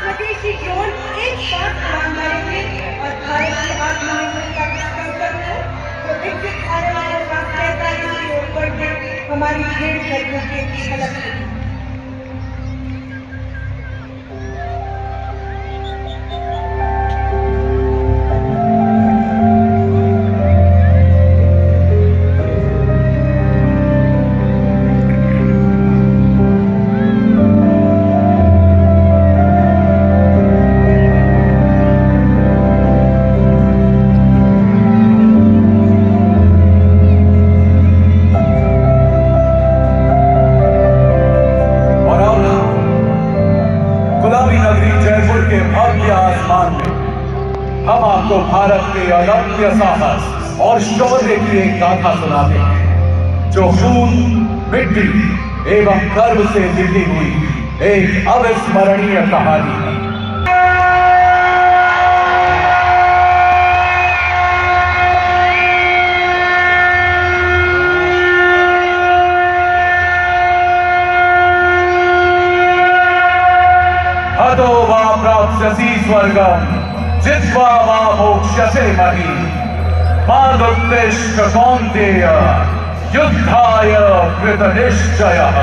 स्वदेशी ड्रोन एक साथ उड़ान भरेंगे और भारत की आत्मनिर्भरता का संकल्प को जो विकसित भारत 2047 की ओर बढ़ने हमारी दृढ़ कदमों की झलक होगी। हम आपको भारत के अदम्य साहस और शौर्य की एक गाथा सुनाते हैं जो खून, मिट्टी एवं गर्व से लिखी हुई एक अविस्मरणीय कहानी है। हतो वा प्राप्स्यसि स्वर्गम् जित्वा वा मोक्ष्यसे महीम् मादुत्तिष्ठ कौन्तेय युद्धाय कृतनिश्चयः।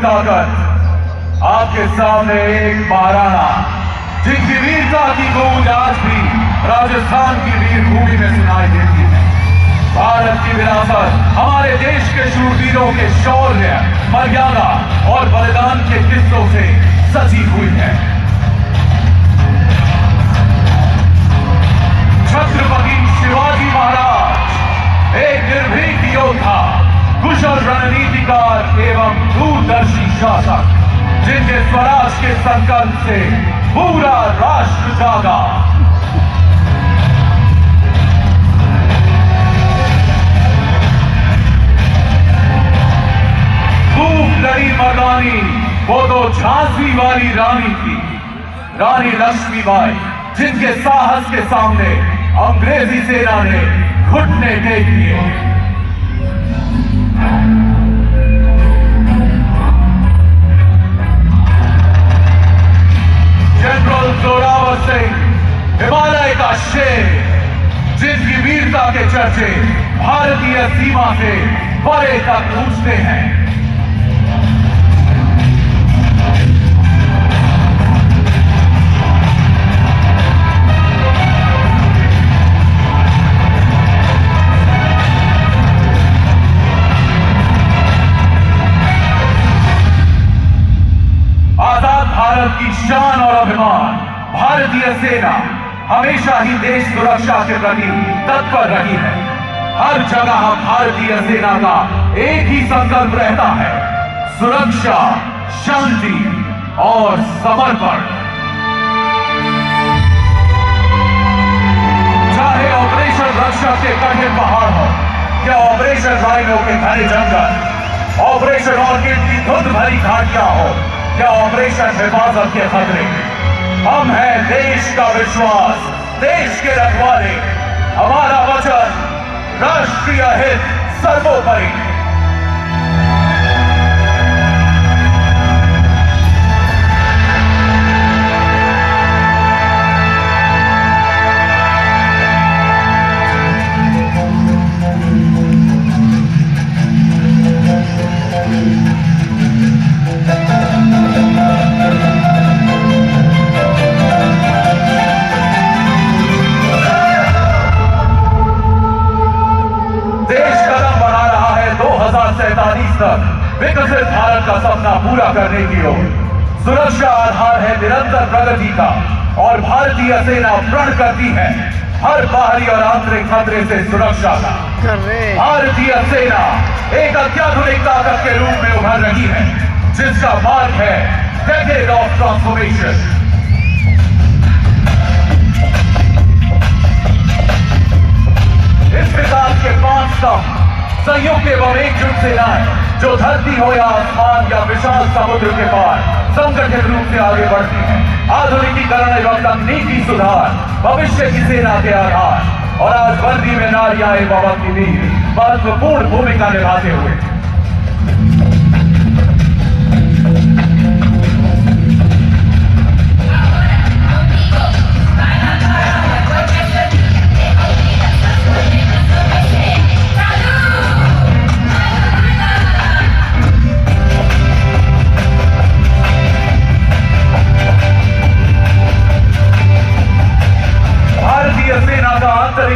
ताकत आपके सामने एक महाराणा जिनकी वीरता की गूंज आज भी राजस्थान की वीर भूमि में सुनाई देती है। भारत की विरासत हमारे देश के शूरवीरों के शौर्य, मर्यादा और बलिदान के किस्सों से सजी हुई है। छत्रपति शिवाजी महाराज एक निर्भीक योद्धा, कुशल रणनीतिकार एवं दूरदर्शी शासक जिनके स्वराज के संकल्प से पूरा राष्ट्र जागा। खूब लड़ी मर्दानी वो तो झांसी वाली रानी थी, रानी लक्ष्मीबाई, जिनके साहस के सामने अंग्रेजी सेना ने घुटने टेक दिए। जनरल जोरावर सिंह हिमालय का शेर, जिनकी वीरता के चर्चे भारतीय सीमा से परे तक पहुंचते हैं। आजाद भारत की शान और अभिमान भारतीय सेना हमेशा ही देश सुरक्षा के प्रति तत्पर रही है। हर जगह भारतीय सेना का एक ही संकल्प रहता है, सुरक्षा, शांति और समर्पण। चाहे ऑपरेशन रक्षक के कठिन पहाड़ हो या ऑपरेशन राइनो के घने जंगल, ऑपरेशन ऑर्किड की धुंध भरी घाटियां हो या ऑपरेशन हिफाजत के खतरे, हम हैं देश का विश्वास, देश के रखवाले। हमारा वचन राष्ट्रीय हित सर्वोपरि। विकसित भारत का सपना पूरा करने की ओर। सुरक्षा आधार है निरंतर प्रगति का और भारतीय सेना प्रण करती है हर बाहरी और आंतरिक खतरे से सुरक्षा का। भारतीय सेना एक अत्याधुनिक ताकत के रूप में उभर रही है, जिसका मार्ग है डेकेड ऑफ ट्रांसफॉर्मेशन। स्तंभ, संयुक्त एवं एकजुट सेनाएं जो धरती हो या आसमान या विशाल समुद्र के पार संगठित रूप से आगे बढ़ती है। आधुनिकीकरण एवं तकनीकी सुधार भविष्य की सेना के आधार, और आज वर्दी में नारियां एवं अग्निवीर महत्वपूर्ण भूमिका निभाते हुए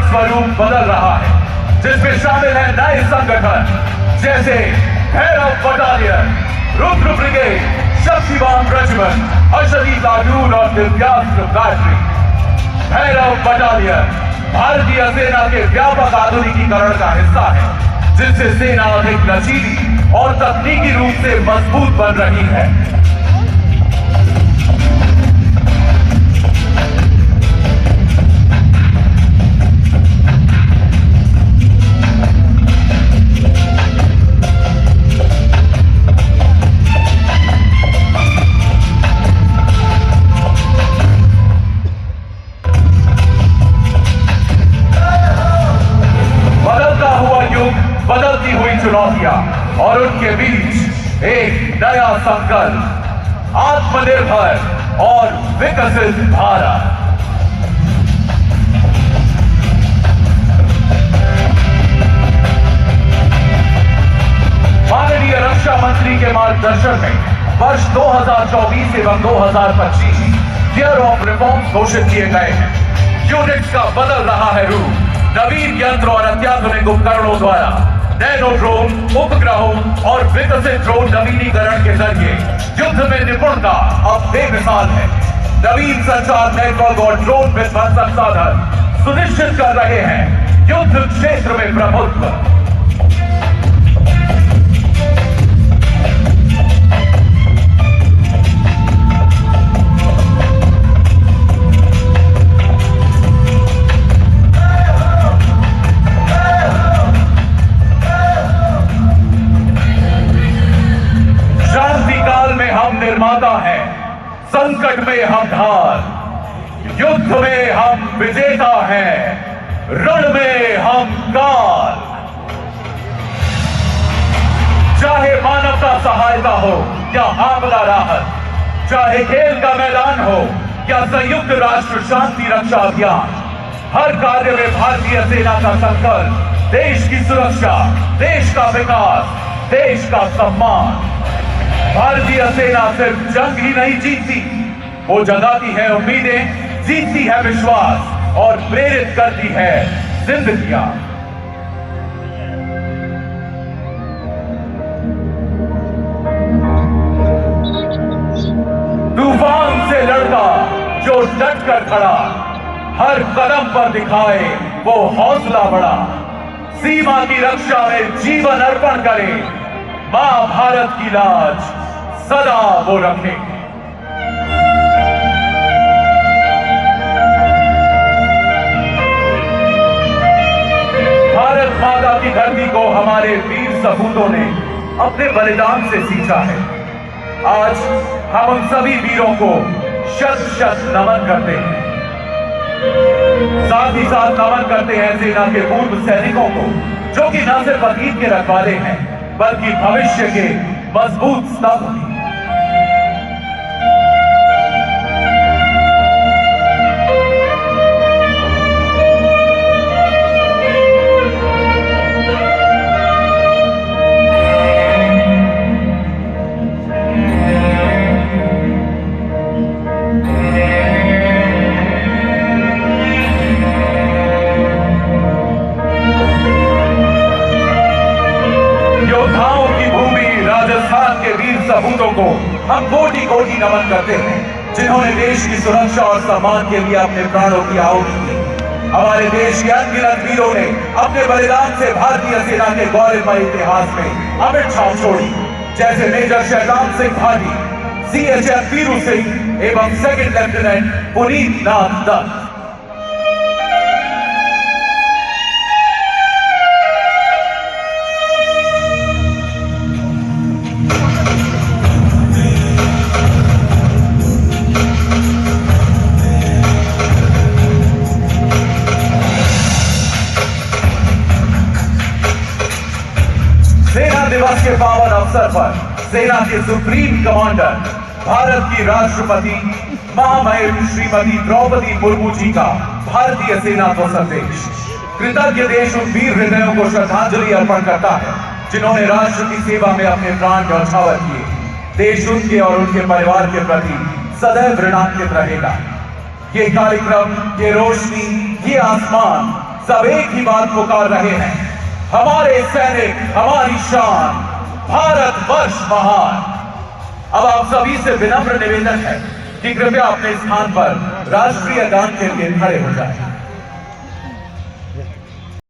स्वरूप बदल रहा है, जिसमें शामिल है नए संगठन जैसे Bhairav battalion, Rudra brigade, Shaktiban regiment, अशरीफ लाडून और दिव्यास्त्र बैटरी। भैरव बटालियन भारतीय सेना के व्यापक आधुनिकीकरण का हिस्सा है, जिससे सेना अधिक लचीली और तकनीकी रूप से मजबूत बन रही है। बदलती हुई चुनौतियां और उनके बीच एक नया संकल्प, आत्मनिर्भर और विकसित भारत। माननीय रक्षा मंत्री के मार्गदर्शन में वर्ष 2024 एवं 2025 ईयर ऑफ रिफॉर्म्स घोषित किए गए हैं। यूनिट्स का बदल रहा है रूप। नवीन यंत्र और अत्याधुनिक उपकरणों द्वारा नैनो ड्रोन, उपग्रहों और विकसित ड्रोन नवीनीकरण के जरिए युद्ध में निपुणता अब बेमिसाल है। नवीन संचार नेटवर्क और ड्रोन विध्वंसक साधन सुनिश्चित कर रहे हैं युद्ध क्षेत्र में प्रभुत्व। निर्माता है, संकट में हम ढाल, युद्ध में हम विजेता हैं, रण में हम काल। चाहे मानवता सहायता हो या आपदा राहत, चाहे खेल का मैदान हो या संयुक्त राष्ट्र शांति रक्षा अभियान, हर कार्य में भारतीय सेना का संकल्प देश की सुरक्षा, देश का विकास, देश का सम्मान। भारतीय सेना सिर्फ जंग ही नहीं जीतती, वो जगाती है उम्मीदें, जीतती है विश्वास और प्रेरित करती है जिंदगियां। तूफान से लड़का जो डट कर खड़ा, हर कदम पर दिखाए वो हौसला बड़ा, सीमा की रक्षा में जीवन अर्पण करे, मां भारत की लाज सदा वो रखे। भारत माता की धरती को हमारे वीर सपूतों ने अपने बलिदान से सींचा है। आज हम उन सभी वीरों को शत शत नमन करते हैं। साथ ही साथ नमन करते हैं सेना के पूर्व सैनिकों को, जो कि न सिर्फ अतीत के रखवाले हैं बल्कि भविष्य के मजबूत स्तंभ भी। योद्धाओं की भूमि राजस्थान के वीर सपूतों को हम कोटि कोटि नमन करते हैं, जिन्होंने देश की सुरक्षा और सम्मान के लिए अपने प्राणों की आहुति दी। हमारे देश के अनगिनत वीरों ने अपने बलिदान से भारतीय सेना के गौरवमय इतिहास में अमिट छाप छोड़ी, जैसे मेजर शैतान सिंह भाटी, CHF वीरू सिंह एवं सेकंड लेफ्टिनेंट पुनीत नाथ दत्त। दिवस के पावन अवसर पर सेना के सुप्रीम कमांडर भारत की राष्ट्रपति महामहिम श्रीमती द्रौपदी मुर्मू जी का भारतीय सेना को संदेश। कृतज्ञ देश उन वीर हृदयों को श्रद्धांजलि अर्पण करता है जिन्होंने राष्ट्र की सेवा में अपने प्राण न्यौछावर किए। देश उनके और उनके परिवार के प्रति सदैव ऋणान्वित रहेगा। ये कार्यक्रम, ये रोशनी, ये आसमान सब एक ही बात पुकार रहे हैं, हमारे सैनिक, हमारी शान, भारतवर्ष महान। अब आप सभी से विनम्र निवेदन है कि कृपया अपने स्थान पर राष्ट्रीय गान के लिए खड़े हो जाएं।